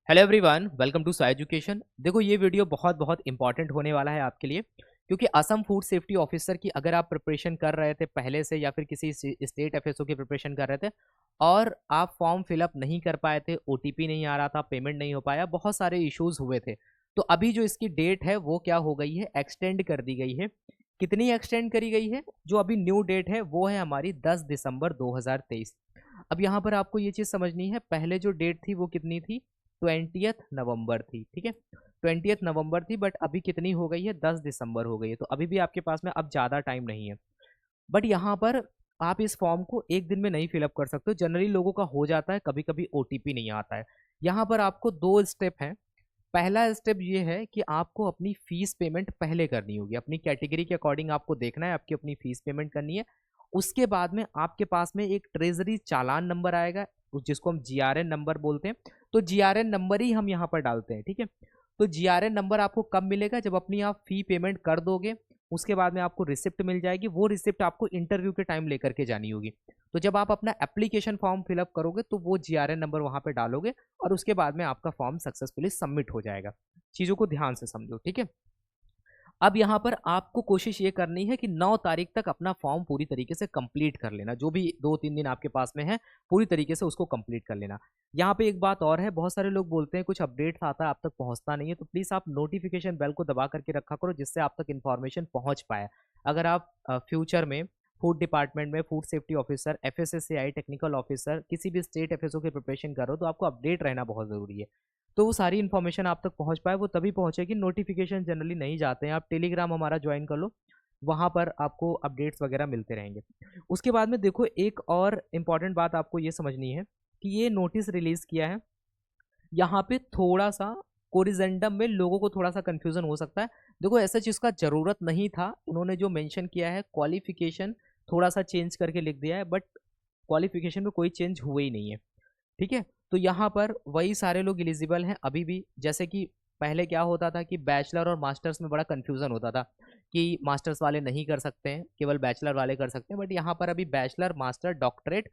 Hello everyone, welcome to Sai education. देखो, ये video बहुत बहुत इंपॉर्टेंट होने वाला है आपके लिए, क्योंकि असम फूड सेफ्टी ऑफिसर की अगर आप प्रिपरेशन कर रहे थे पहले से या फिर किसी स्टेट एफएसओ की प्रिपरेशन कर रहे थे और आप फॉर्म फिलअप नहीं कर पाए थे, ओटीपी नहीं आ रहा था, पेमेंट नहीं हो पाया, बहुत सारे इश्यूज हुए थे। तो अभी जो इसकी डेट है वो क्या हो गई है, एक्सटेंड कर दी गई है। कितनी एक्सटेंड करी गई है? जो अभी न्यू डेट है वो है हमारी 10 दिसंबर 2023। अब यहाँ पर आपको ये चीज़ समझनी है, पहले जो डेट थी वो कितनी थी? 20th नवंबर थी। ठीक है, 20th नवंबर थी, बट अभी कितनी हो गई है? 10 दिसंबर हो गई है। तो अभी भी आपके पास में अब ज़्यादा टाइम नहीं है। बट यहाँ पर आप इस फॉर्म को एक दिन में नहीं फिलअप कर सकते हो। जनरली लोगों का हो जाता है, कभी कभी ओटीपी नहीं आता है। यहाँ पर आपको दो स्टेप हैं। पहला स्टेप ये है कि आपको अपनी फीस पेमेंट पहले करनी होगी। अपनी कैटेगरी के अकॉर्डिंग आपको देखना है, आपकी अपनी फीस पेमेंट करनी है। उसके बाद में आपके पास में एक ट्रेजरी चालान नंबर आएगा, जिसको हम जीआरएन नंबर बोलते हैं। तो जीआरएन नंबर ही हम यहाँ पर डालते हैं। ठीक है, तो जीआरएन नंबर आपको कब मिलेगा? जब अपनी आप फी पेमेंट कर दोगे, उसके बाद में आपको रिसिप्ट मिल जाएगी। वो रिसिप्ट आपको इंटरव्यू के टाइम लेकर के जानी होगी। तो जब आप अपना एप्लीकेशन फॉर्म फिलअप करोगे तो वो जीआरएन नंबर वहाँ पे डालोगे और उसके बाद में आपका फॉर्म सक्सेसफुली सबमिट हो जाएगा। चीज़ों को ध्यान से समझो, ठीक है। अब यहाँ पर आपको कोशिश ये करनी है कि 9 तारीख तक अपना फॉर्म पूरी तरीके से कंप्लीट कर लेना। जो भी 2-3 दिन आपके पास में है, पूरी तरीके से उसको कंप्लीट कर लेना। यहाँ पे एक बात और है, बहुत सारे लोग बोलते हैं कुछ अपडेट्स आता है आप तक पहुँचता नहीं है, तो प्लीज़ आप नोटिफिकेशन बेल को दबा करके रखा करो, जिससे आप तक इन्फॉर्मेशन पहुँच पाए। अगर आप फ्यूचर में फूड डिपार्टमेंट में food safety officer, FSSAI technical officer, किसी भी स्टेट एफएसओ की प्रिपरेशन कर रहे हो, तो आपको अपडेट रहना बहुत ज़रूरी है। तो वो सारी इन्फॉर्मेशन आप तक पहुंच पाए, वो तभी पहुंचेगी। नोटिफिकेशन जनरली नहीं जाते हैं। आप टेलीग्राम हमारा ज्वाइन कर लो, वहाँ पर आपको अपडेट्स वगैरह मिलते रहेंगे। उसके बाद में देखो, एक और इम्पॉर्टेंट बात आपको ये समझनी है कि ये नोटिस रिलीज़ किया है। यहाँ पे थोड़ा सा कोरिजेंडम में लोगों को थोड़ा सा कन्फ्यूज़न हो सकता है। देखो, ऐसा चीज़ का ज़रूरत नहीं था। उन्होंने जो मेंशन किया है, क्वालिफिकेशन थोड़ा सा चेंज करके लिख दिया है, बट क्वालिफिकेशन में कोई चेंज हुए ही नहीं है। ठीक है, तो यहाँ पर वही सारे लोग एलिजिबल हैं अभी भी। जैसे कि पहले क्या होता था कि बैचलर और मास्टर्स में बड़ा कन्फ्यूज़न होता था कि मास्टर्स वाले नहीं कर सकते हैं, केवल बैचलर वाले कर सकते हैं। बट यहाँ पर अभी बैचलर, मास्टर, डॉक्टरेट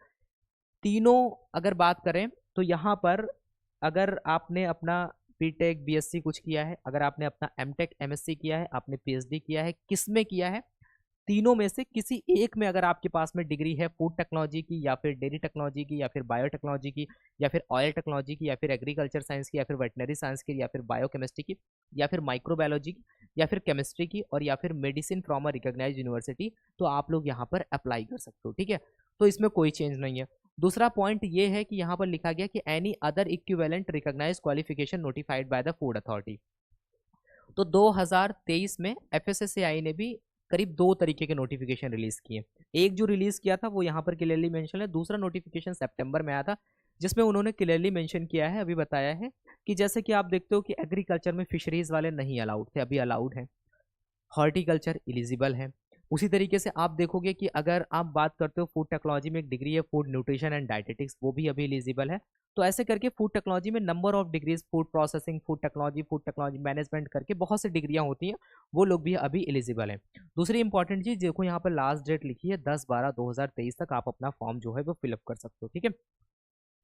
तीनों अगर बात करें, तो यहाँ पर अगर आपने अपना बीटेक, बीएससी कुछ किया है, अगर आपने अपना एमटेक, एमएससी किया है, आपने पीएचडी किया है, किस में किया है, तीनों में से किसी एक में अगर आपके पास में डिग्री है, फूड टेक्नोलॉजी की या फिर डेयरी टेक्नोलॉजी की या फिर बायोटेक्नोलॉजी की या फिर ऑयल टेक्नोलॉजी की या फिर एग्रीकल्चर साइंस की या फिर वेटनरी साइंस की या फिर बायोकेमिस्ट्री की या फिर माइक्रोबायोलॉजी की या फिर केमिस्ट्री की और या फिर medicine from a recognised university, तो आप लोग यहाँ पर अप्लाई कर सकते हो। ठीक है, तो इसमें कोई चेंज नहीं है। दूसरा पॉइंट ये है कि यहाँ पर लिखा गया कि any other equivalent recognised qualification notified by the food authority. तो 2023 में एफएसएसएआई ने भी करीब दो तरीके के नोटिफिकेशन रिलीज किए। एक जो रिलीज किया था वो यहाँ पर क्लियरली मेंशन है। दूसरा नोटिफिकेशन सितंबर में आया था, जिसमें उन्होंने क्लियरली मेंशन किया है, अभी बताया है कि जैसे कि आप देखते हो कि एग्रीकल्चर में फिशरीज वाले नहीं अलाउड थे, अभी अलाउड हैं। हॉर्टिकल्चर एलिजिबल है। उसी तरीके से आप देखोगे कि अगर आप बात करते हो फूड टेक्नोलॉजी में एक डिग्री है फूड न्यूट्रिशन एंड डाइटेटिक्स, वो भी अभी एलिजिबल है। तो ऐसे करके फूड टेक्नोलॉजी में number of degrees, food processing, food technology management करके बहुत सी डिग्रियां होती हैं, वो लोग भी अभी एलिजिबल हैं। दूसरी इंपॉर्टेंट चीज देखो, यहाँ पर लास्ट डेट लिखी है 10/12/2023 तक आप अपना फॉर्म जो है वो फिलअप कर सकते हो। ठीक है,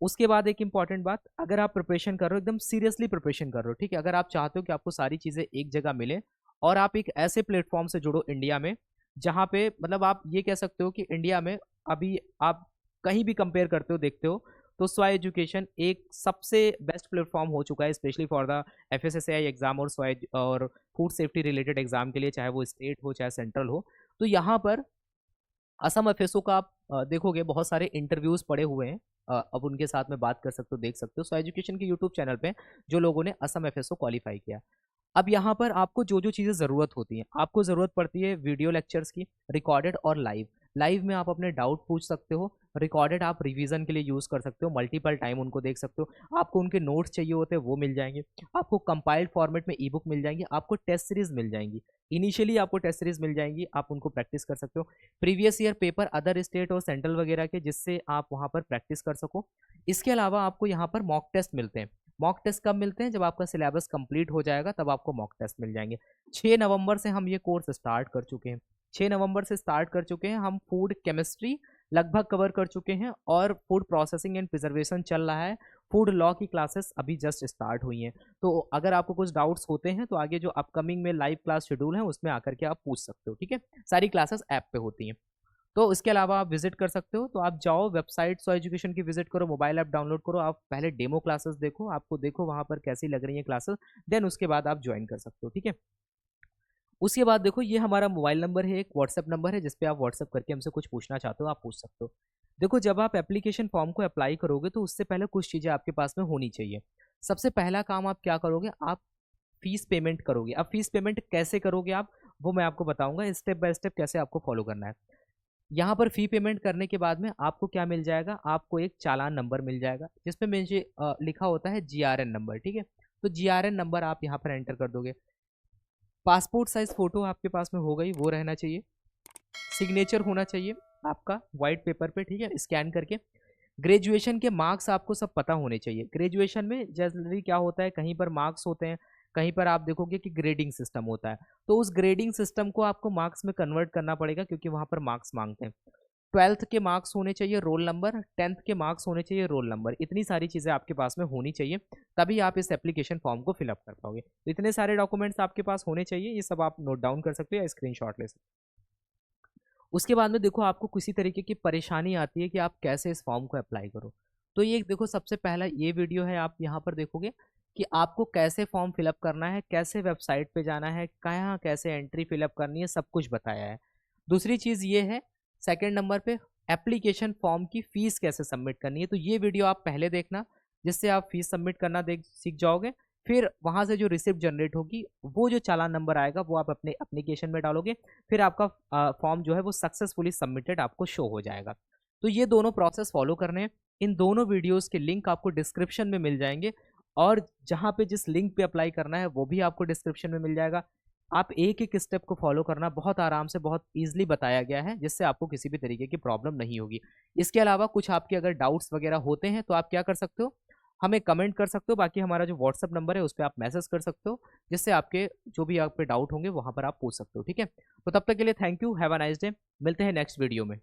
उसके बाद एक इंपॉर्टेंट बात, अगर आप प्रिपरेशन कर रहे हो, एकदम सीरियसली प्रिपरेशन कर रहे हो, ठीक है, अगर आप चाहते हो कि आपको सारी चीज़ें एक जगह मिले और आप एक ऐसे प्लेटफॉर्म से जुड़ो इंडिया में, जहाँ पे मतलब आप ये कह सकते हो कि इंडिया में अभी आप कहीं भी कंपेयर करते हो, देखते हो, तो स्वाई एजुकेशन एक सबसे बेस्ट प्लेटफॉर्म हो चुका है, specially for the FSSAI exam और स्वाई और फूड सेफ्टी रिलेटेड एग्जाम के लिए, चाहे वो स्टेट हो चाहे सेंट्रल हो। तो यहाँ पर असम एफएसओ का आप देखोगे बहुत सारे इंटरव्यूज पड़े हुए हैं। अब उनके साथ में बात कर सकते हो, देख सकते हो, सो एजुकेशन के यूट्यूब चैनल पे जो लोगों ने असम एफएसओ क्वालिफाई किया। अब यहाँ पर आपको जो जो चीज़ें ज़रूरत होती हैं, आपको ज़रूरत पड़ती है वीडियो लेक्चर्स की, रिकॉर्डेड और लाइव। लाइव में आप अपने डाउट पूछ सकते हो, रिकॉर्डेड आप रिवीजन के लिए यूज़ कर सकते हो, मल्टीपल टाइम उनको देख सकते हो। आपको उनके नोट्स चाहिए होते हैं वो मिल जाएंगे, आपको कंपाइल्ड फॉर्मेट में ई बुक मिल जाएंगी, आपको टेस्ट सीरीज मिल जाएंगी। इनिशियली आपको टेस्ट सीरीज मिल जाएंगी, आप उनको प्रैक्टिस कर सकते हो। Previous year paper other state और सेंट्रल वगैरह के, जिससे आप वहाँ पर प्रैक्टिस कर सको। इसके अलावा आपको यहाँ पर मॉक टेस्ट मिलते हैं। मॉक टेस्ट कब मिलते हैं? जब आपका सिलेबस कंप्लीट हो जाएगा तब आपको मॉक टेस्ट मिल जाएंगे। 6 नवंबर से हम ये कोर्स स्टार्ट कर चुके हैं। 6 नवंबर से स्टार्ट कर चुके हैं हम फूड केमिस्ट्री लगभग कवर कर चुके हैं, और फूड प्रोसेसिंग एंड प्रिजर्वेशन चल रहा है। फूड लॉ की क्लासेस अभी जस्ट स्टार्ट हुई हैं। तो अगर आपको कुछ डाउट्स होते हैं तो आगे जो अपकमिंग में लाइव क्लास शेड्यूल है उसमें आकर के आप पूछ सकते हो, ठीक है। सारी क्लासेस ऐप पे होती हैं। तो इसके अलावा आप विजिट कर सकते हो, तो आप जाओ वेबसाइट सो एजुकेशन की विजिट करो, मोबाइल ऐप डाउनलोड करो, आप पहले डेमो क्लासेस देखो, आपको देखो वहाँ पर कैसी लग रही है क्लासेस, देन उसके बाद आप ज्वाइन कर सकते हो, ठीक है। उसके बाद देखो ये हमारा मोबाइल नंबर है, एक व्हाट्सएप नंबर है, जिस पे आप व्हाट्सएप करके हमसे कुछ पूछना चाहते हो आप पूछ सकते हो। देखो जब आप एप्लीकेशन फॉर्म को अप्लाई करोगे तो उससे पहले कुछ चीज़ें आपके पास में होनी चाहिए। सबसे पहला काम आप क्या करोगे, आप फीस पेमेंट करोगे। अब फीस पेमेंट कैसे करोगे आप, वो मैं आपको बताऊंगा स्टेप बाय स्टेप कैसे आपको फॉलो करना है। यहाँ पर फ़ी पेमेंट करने के बाद में आपको क्या मिल जाएगा, आपको एक चालान नंबर मिल जाएगा जिसमें मुझे लिखा होता है जीआरएन नंबर, ठीक है। तो जीआरएन नंबर आप यहाँ पर एंटर कर दोगे। पासपोर्ट साइज फ़ोटो आपके पास में हो गई, वो रहना चाहिए। सिग्नेचर होना चाहिए आपका वाइट पेपर पे, ठीक है, स्कैन करके। ग्रेजुएशन के मार्क्स आपको सब पता होने चाहिए। ग्रेजुएशन में जनरली क्या होता है, कहीं पर मार्क्स होते हैं, कहीं पर आप देखोगे कि ग्रेडिंग सिस्टम होता है। तो उस ग्रेडिंग सिस्टम को आपको मार्क्स में कन्वर्ट करना पड़ेगा क्योंकि वहाँ पर मार्क्स मांगते हैं। 12th के मार्क्स होने चाहिए, रोल नंबर, 10th के मार्क्स होने चाहिए, रोल नंबर। इतनी सारी चीज़ें आपके पास में होनी चाहिए, तभी आप इस एप्लीकेशन फॉर्म को फिलअप कर पाओगे। तो इतने सारे डॉक्यूमेंट्स आपके पास होने चाहिए, ये सब आप नोट डाउन कर सकते हो या स्क्रीनशॉट ले सकते हो। उसके बाद में देखो आपको किसी तरीके की परेशानी आती है कि आप कैसे इस फॉर्म को अप्लाई करो। तो ये देखो सबसे पहला ये वीडियो है, आप यहाँ पर देखोगे कि आपको कैसे फॉर्म फिलअप करना है, कैसे वेबसाइट पे जाना है, कहाँ कैसे एंट्री फिलअप करनी है, सब कुछ बताया है। दूसरी चीज़ ये है, सेकंड नंबर पे एप्लीकेशन फॉर्म की फ़ीस कैसे सबमिट करनी है। तो ये वीडियो आप पहले देखना, जिससे आप फ़ीस सबमिट करना देख सीख जाओगे। फिर वहाँ से जो रिसिप्ट जनरेट होगी, वो जो चालान नंबर आएगा वो आप अपने एप्लीकेशन में डालोगे, फिर आपका फॉर्म जो है वो सक्सेसफुली सबमिटेड आपको शो हो जाएगा। तो ये दोनों प्रोसेस फॉलो करने हैं। इन दोनों वीडियोस के लिंक आपको डिस्क्रिप्शन में मिल जाएंगे, और जहाँ पे जिस लिंक पे अप्लाई करना है वो भी आपको डिस्क्रिप्शन में मिल जाएगा। आप एक एक स्टेप को फॉलो करना, बहुत आराम से बहुत ईजिली बताया गया है, जिससे आपको किसी भी तरीके की प्रॉब्लम नहीं होगी। इसके अलावा कुछ आपके अगर डाउट्स वगैरह होते हैं तो आप क्या कर सकते हो, हमें कमेंट कर सकते हो, बाकी हमारा जो व्हाट्सअप नंबर है उस पर आप मैसेज कर सकते हो, जिससे आपके जो भी आप पे डाउट होंगे वहाँ पर आप पूछ सकते हो, ठीक है। तो तब तक के लिए thank you, have a nice day, मिलते हैं नेक्स्ट वीडियो में।